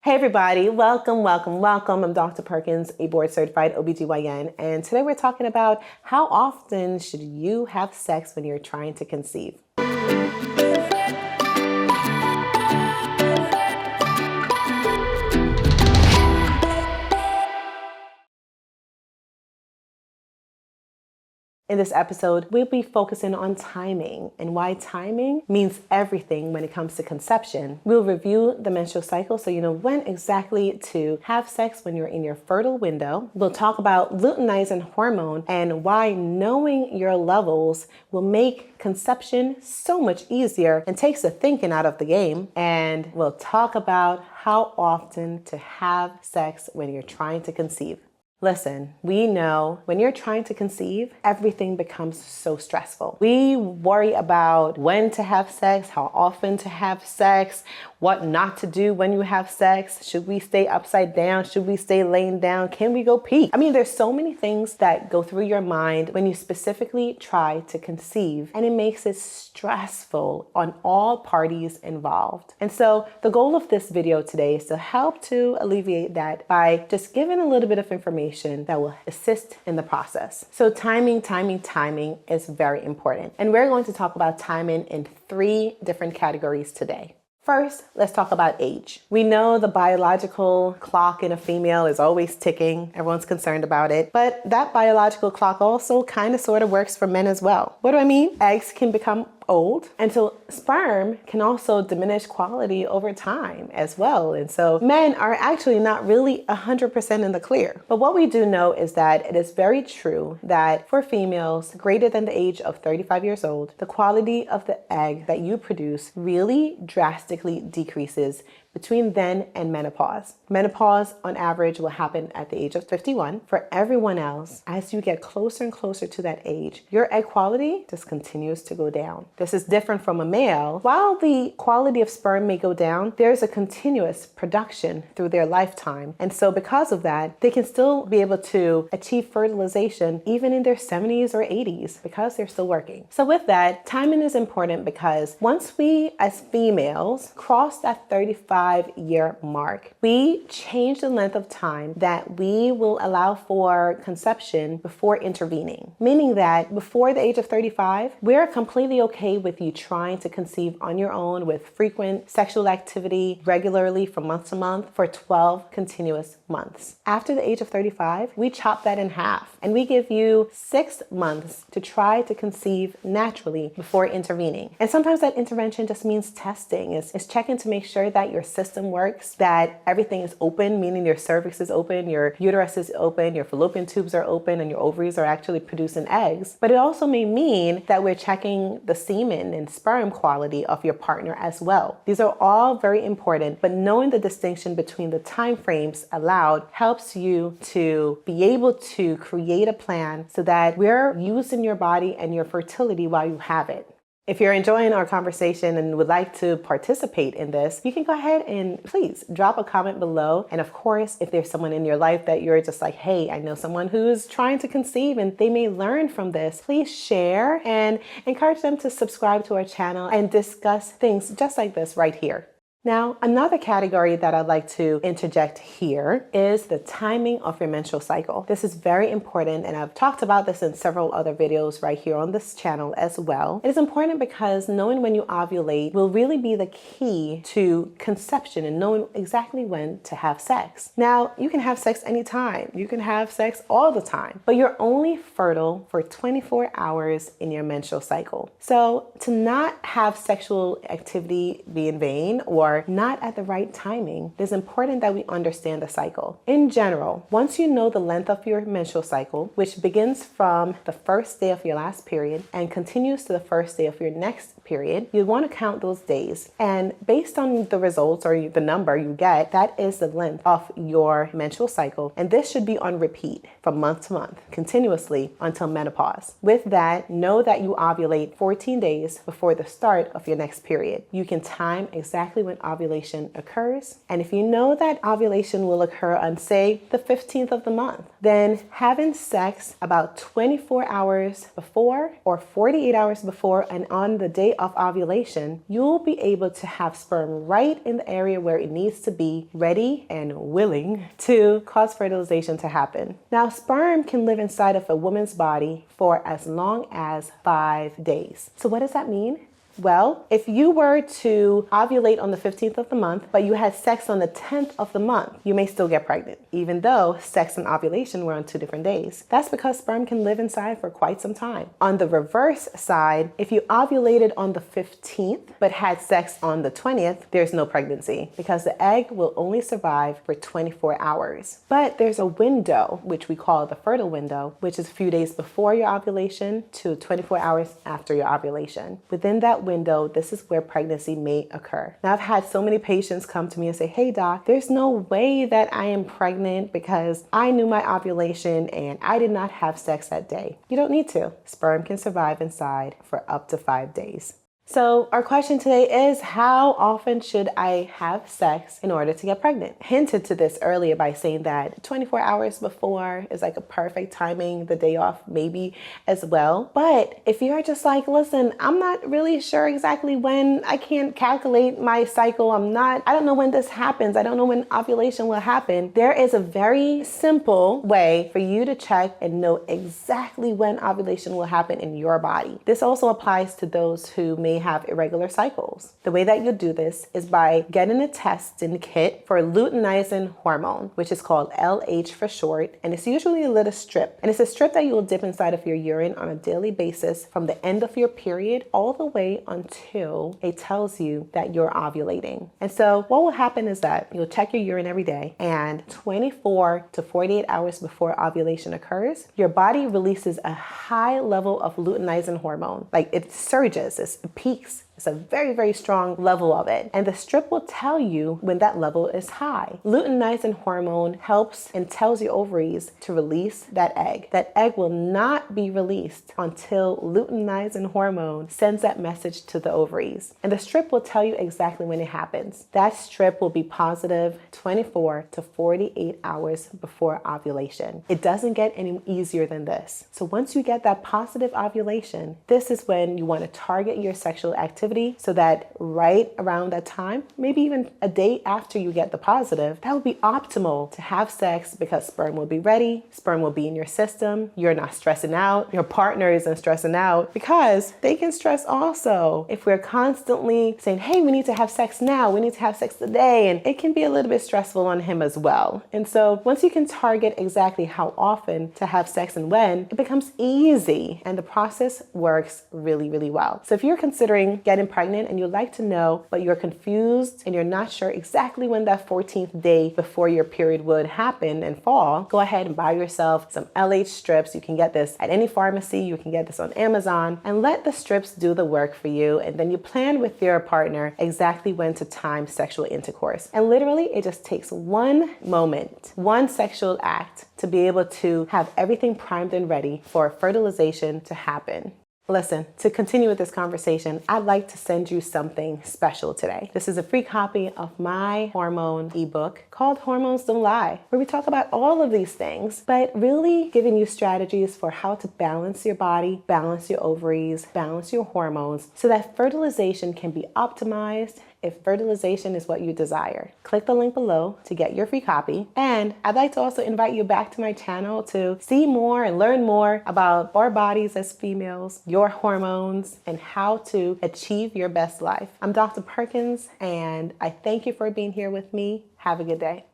Hey everybody, welcome. I'm Dr. Perkins, a board certified OBGYN, and today we're talking about how often should you have sex when you're trying to conceive. In this episode, we'll be focusing on timing and why timing means everything when it comes to conception. We'll review the menstrual cycle so you know when exactly to have sex when you're in your fertile window. We'll talk about luteinizing hormone and why knowing your levels will make conception so much easier and takes the thinking out of the game. And we'll talk about how often to have sex when you're trying to conceive. Listen, we know when you're trying to conceive, everything becomes so stressful. We worry about when to have sex, how often to have sex, what not to do when you have sex. Should we stay upside down? Should we stay laying down? Can we go pee? I mean, there's so many things that go through your mind when you specifically try to conceive, and it makes it stressful on all parties involved. And so the goal of this video today is to help to alleviate that by just giving a little bit of information that will assist in the process. So timing is very important. And we're going to talk about timing in 3 different categories today. First, let's talk about age. We know the biological clock in a female is always ticking. Everyone's concerned about it. But that biological clock also kind of sort of works for men as well. What do I mean? Eggs can become old, and so sperm can also diminish quality over time as well. And so men are actually not really 100% in the clear. But what we do know is that it is very true that for females greater than the age of 35 years old, the quality of the egg that you produce really drastically decreases between then and menopause. Menopause on average will happen at the age of 51. For everyone else, as you get closer and closer to that age, your egg quality just continues to go down. This is different from a male. While the quality of sperm may go down, there's a continuous production through their lifetime. And so because of that, they can still be able to achieve fertilization even in their 70s or 80s because they're still working. So with that, timing is important because once we as females cross that 35-year mark, we change the length of time that we will allow for conception before intervening. Meaning that before the age of 35, we're completely okay with you trying to conceive on your own with frequent sexual activity regularly from month to month for 12 continuous months. After the age of 35, we chop that in half and we give you 6 months to try to conceive naturally before intervening. And sometimes that intervention just means testing. It's checking to make sure that your system works, that everything is open, meaning your cervix is open, your uterus is open, your fallopian tubes are open, and your ovaries are actually producing eggs. But it also may mean that we're checking the semen and sperm quality of your partner as well. These are all very important, but knowing the distinction between the time frames allowed helps you to be able to create a plan so that we're using your body and your fertility while you have it. If you're enjoying our conversation and would like to participate in this, you can go ahead and please drop a comment below. And of course, if there's someone in your life that you're just like, hey, I know someone who's trying to conceive and they may learn from this, please share and encourage them to subscribe to our channel and discuss things just like this right here. Now, another category that I'd like to interject here is the timing of your menstrual cycle. This is very important, and I've talked about this in several other videos right here on this channel as well. It is important because knowing when you ovulate will really be the key to conception and knowing exactly when to have sex. Now, you can have sex anytime. You can have sex all the time, but you're only fertile for 24 hours in your menstrual cycle. So to not have sexual activity be in vain or not at the right timing, it is important that we understand the cycle. In general, once you know the length of your menstrual cycle, which begins from the first day of your last period and continues to the first day of your next period, you want to count those days. And based on the results or the number you get, that is the length of your menstrual cycle. And this should be on repeat from month to month, continuously until menopause. With that, know that you ovulate 14 days before the start of your next period. You can time exactly when ovulation occurs. And if you know that ovulation will occur on, say, the 15th of the month, then having sex about 24 hours before or 48 hours before and on the day of ovulation, you'll be able to have sperm right in the area where it needs to be, ready and willing to cause fertilization to happen. Now, sperm can live inside of a woman's body for as long as 5 days. So what does that mean? Well, if you were to ovulate on the 15th of the month, but you had sex on the 10th of the month, you may still get pregnant, even though sex and ovulation were on 2 different days. That's because sperm can live inside for quite some time. On the reverse side, if you ovulated on the 15th, but had sex on the 20th, there's no pregnancy because the egg will only survive for 24 hours. But there's a window, which we call the fertile window, which is a few days before your ovulation to 24 hours after your ovulation. Within that window, this is where pregnancy may occur. Now, I've had so many patients come to me and say, hey doc, there's no way that I am pregnant because I knew my ovulation and I did not have sex that day. You don't need to. Sperm can survive inside for up to 5 days. So our question today is, how often should I have sex in order to get pregnant? Hinted to this earlier by saying that 24 hours before is like a perfect timing, the day off maybe as well. But if you're just like, listen, I'm not really sure exactly when, I can't calculate my cycle. I don't know when this happens. I don't know when ovulation will happen. There is a very simple way for you to check and know exactly when ovulation will happen in your body. This also applies to those who may have irregular cycles. The way that you do this is by getting a testing kit for luteinizing hormone, which is called LH for short, and it's usually a little strip. And it's a strip that you will dip inside of your urine on a daily basis from the end of your period all the way until it tells you that you're ovulating. And so what will happen is that you'll check your urine every day, and 24 to 48 hours before ovulation occurs, your body releases a high level of luteinizing hormone. Like it surges, it peaks. It's a very, very strong level of it. And the strip will tell you when that level is high. Luteinizing hormone helps and tells your ovaries to release that egg. That egg will not be released until luteinizing hormone sends that message to the ovaries. And the strip will tell you exactly when it happens. That strip will be positive 24 to 48 hours before ovulation. It doesn't get any easier than this. So once you get that positive ovulation, this is when you want to target your sexual activity so that right around that time, maybe even a day after you get the positive, that would be optimal to have sex because sperm will be ready, sperm will be in your system, you're not stressing out, your partner isn't stressing out because they can stress also. If we're constantly saying, hey, we need to have sex now, we need to have sex today, and it can be a little bit stressful on him as well. And so once you can target exactly how often to have sex and when, it becomes easy and the process works really, really well. So if you're considering getting pregnant and you'd like to know, but you're confused and you're not sure exactly when that 14th day before your period would happen and fall, go ahead and buy yourself some LH strips. You can get this at any pharmacy. You can get this on Amazon, and let the strips do the work for you. And then you plan with your partner exactly when to time sexual intercourse. And literally, it just takes one moment, one sexual act to be able to have everything primed and ready for fertilization to happen. Listen, to continue with this conversation, I'd like to send you something special today. This is a free copy of my hormone ebook called Hormones Don't Lie, where we talk about all of these things, but really giving you strategies for how to balance your body, balance your ovaries, balance your hormones, so that fertilization can be optimized if fertilization is what you desire. Click the link below to get your free copy. And I'd like to also invite you back to my channel to see more and learn more about our bodies as females, your hormones, and how to achieve your best life. I'm Dr. Perkins, and I thank you for being here with me. Have a good day.